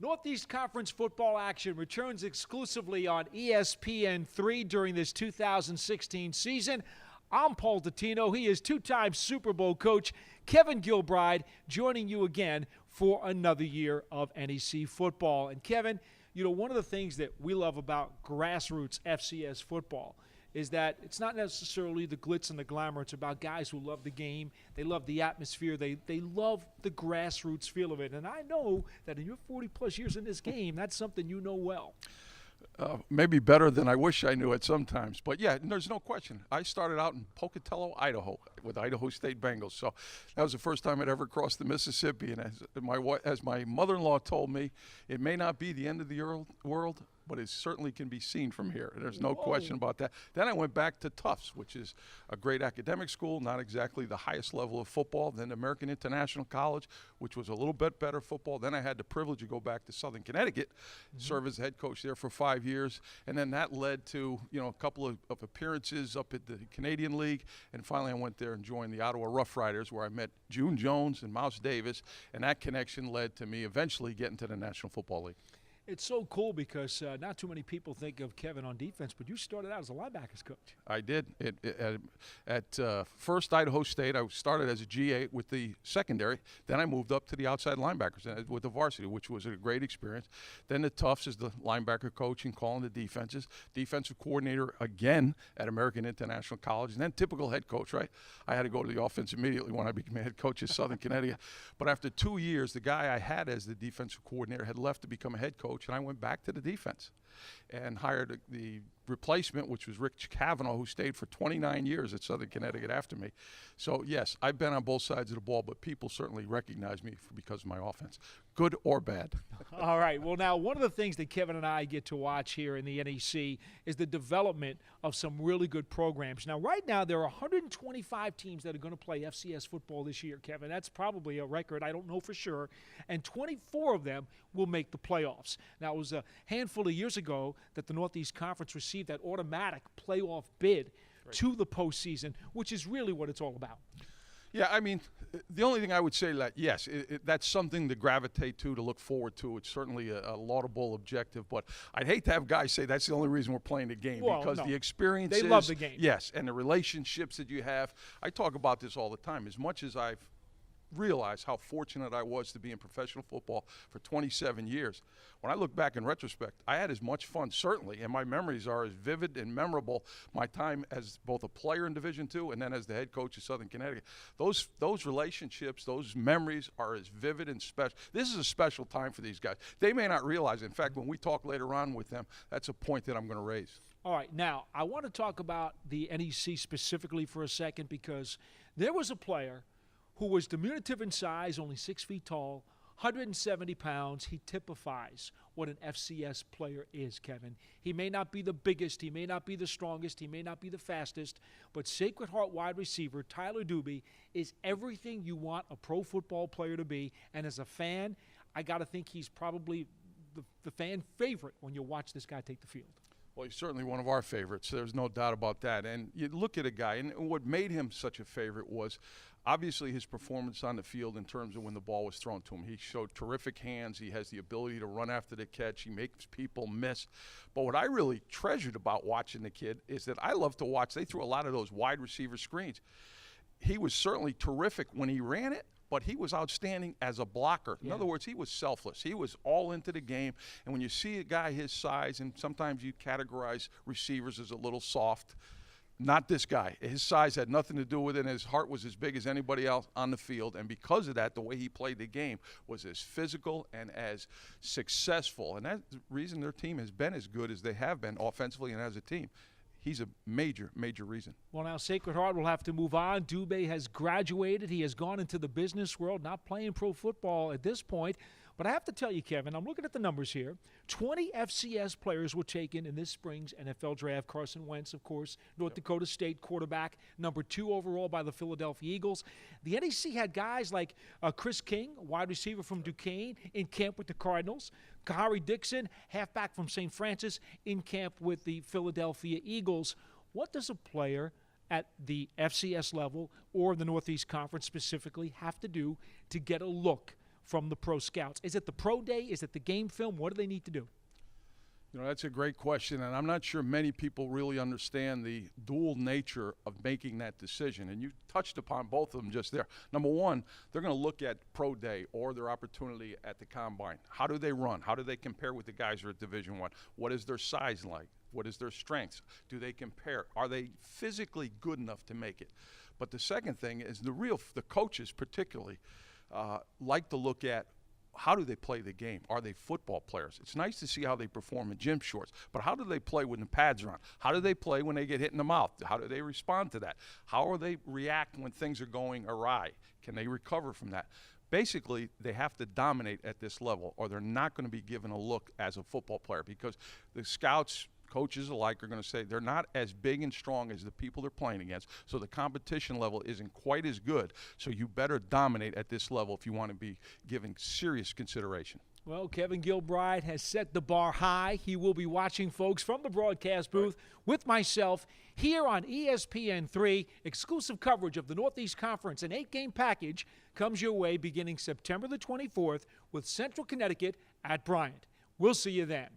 Northeast Conference football action returns exclusively on ESPN3 during this 2016 season. I'm Paul Dottino. He is two-time Super Bowl coach Kevin Gilbride, joining you again for another year of NEC football. And Kevin, you know, one of the things that we love about grassroots FCS football is that it's not necessarily the glitz and the glamour. It's about guys who love the game. They love the atmosphere. They love the grassroots feel of it. And I know that in your 40-plus years in this game, that's something you know well. Maybe better than I wish I knew it sometimes. But, yeah, there's no question. I started out in Pocatello, Idaho, with Idaho State Bengals. So that was the first time I'd ever crossed the Mississippi. And as my mother-in-law told me, it may not be the end of the world, but it certainly can be seen from here. There's no question about that. Then I went back to Tufts, which is a great academic school, not exactly the highest level of football. Then American International College, which was a little bit better football. Then I had the privilege to go back to Southern Connecticut, serve as head coach there for 5 years. And then that led to, you know, a couple of appearances up at the Canadian League. And finally I went there and joined the Ottawa Rough Riders, where I met June Jones and Mouse Davis. And that connection led to me eventually getting to the National Football League. It's so cool because not too many people think of Kevin on defense, but you started out as a linebackers coach. I did. At first Idaho State, I started as a GA with the secondary. Then I moved up to the outside linebackers with the varsity, which was a great experience. Then at Tufts as the linebacker coach and calling the defenses. Defensive coordinator again at American International College. And then typical head coach, right? I had to go to the offense immediately when I became head coach at Southern Connecticut. But after 2 years, the guy I had as the defensive coordinator had left to become a head coach. And I went back to the defense and hired the replacement, which was Rich Cavanaugh, who stayed for 29 years at Southern Connecticut after me. So, yes, I've been on both sides of the ball, but people certainly recognize me because of my offense, good or bad. All right. Well, now, one of the things that Kevin and I get to watch here in the NEC is the development of some really good programs. Now, right now, there are 125 teams that are going to play FCS football this year, Kevin. That's probably a record. I don't know for sure. And 24 of them will make the playoffs. Now, it was a handful of years ago that the Northeast Conference received that automatic playoff bid to the postseason, which is really what it's all about. Yeah, I mean, the only thing I would say that, yes, that's something to gravitate to look forward to. It's certainly a laudable objective, but I'd hate to have guys say that's the only reason we're playing the game, because the experiences. They love the game. Yes, and the relationships that you have. I talk about this all the time. As much as I've realized how fortunate I was to be in professional football for 27 years. When I look back in retrospect, I had as much fun, certainly, and my memories are as vivid and memorable, my time as both a player in Division II and then as the head coach of Southern Connecticut. Those relationships, those memories are as vivid and special. This is a special time for these guys. They may not realize it. In fact, when we talk later on with them, that's a point that I'm going to raise. All right, now, I want to talk about the NEC specifically for a second, because there was a player who was diminutive in size, only 6 feet tall, 170 pounds. He typifies what an FCS player is, Kevin. He may not be the biggest, he may not be the strongest, he may not be the fastest, but Sacred Heart wide receiver Tyler Doobie is everything you want a pro football player to be. And as a fan, I got to think he's probably the fan favorite when you watch this guy take the field. Well, he's certainly one of our favorites. There's no doubt about that. And you look at a guy, and what made him such a favorite was obviously his performance on the field in terms of when the ball was thrown to him. He showed terrific hands. He has the ability to run after the catch. He makes people miss. But what I really treasured about watching the kid is that I love to watch. They threw a lot of those wide receiver screens. He was certainly terrific when he ran it, but he was outstanding as a blocker. In other words, he was selfless. He was all into the game. And when you see a guy his size, and sometimes you categorize receivers as a little soft, not this guy. His size had nothing to do with it, and his heart was as big as anybody else on the field. And because of that, the way he played the game was as physical and as successful. And that's the reason their team has been as good as they have been offensively and as a team. He's a major, major reason. Well, now Sacred Heart will have to move on. Doobie has graduated. He has gone into the business world, not playing pro football at this point. But I have to tell you, Kevin, I'm looking at the numbers here. 20 FCS players were taken in this spring's NFL draft. Carson Wentz, of course, North Dakota State quarterback, number 2 overall by the Philadelphia Eagles. The NEC had guys like Chris King, wide receiver from Duquesne, in camp with the Cardinals. Kahari Dixon, halfback from St. Francis, in camp with the Philadelphia Eagles. What does a player at the FCS level or the Northeast Conference specifically have to do to get a look from the pro scouts? Is it the pro day? Is it the game film? What do they need to do? You know, that's a great question, and I'm not sure many people really understand the dual nature of making that decision. And you touched upon both of them just there. Number one, they're going to look at pro day or their opportunity at the combine. How do they run? How do they compare with the guys who are at Division I? What is their size like? What is their strengths? Do they compare? Are they physically good enough to make it? But the second thing is the coaches particularly like to look at, how do they play the game? Are they football players? It's nice to see how they perform in gym shorts, but how do they play when the pads are on? How do they play when they get hit in the mouth? How do they respond to that? How are they react when things are going awry? Can they recover from that? Basically, they have to dominate at this level, or they're not going to be given a look as a football player, because the scouts, coaches alike, are going to say they're not as big and strong as the people they're playing against, so the competition level isn't quite as good. So you better dominate at this level if you want to be given serious consideration. Well, Kevin Gilbride has set the bar high. He will be watching folks from the broadcast booth with myself here on ESPN3. Exclusive coverage of the Northeast Conference. An 8-game package comes your way beginning September the 24th with Central Connecticut at Bryant. We'll see you then.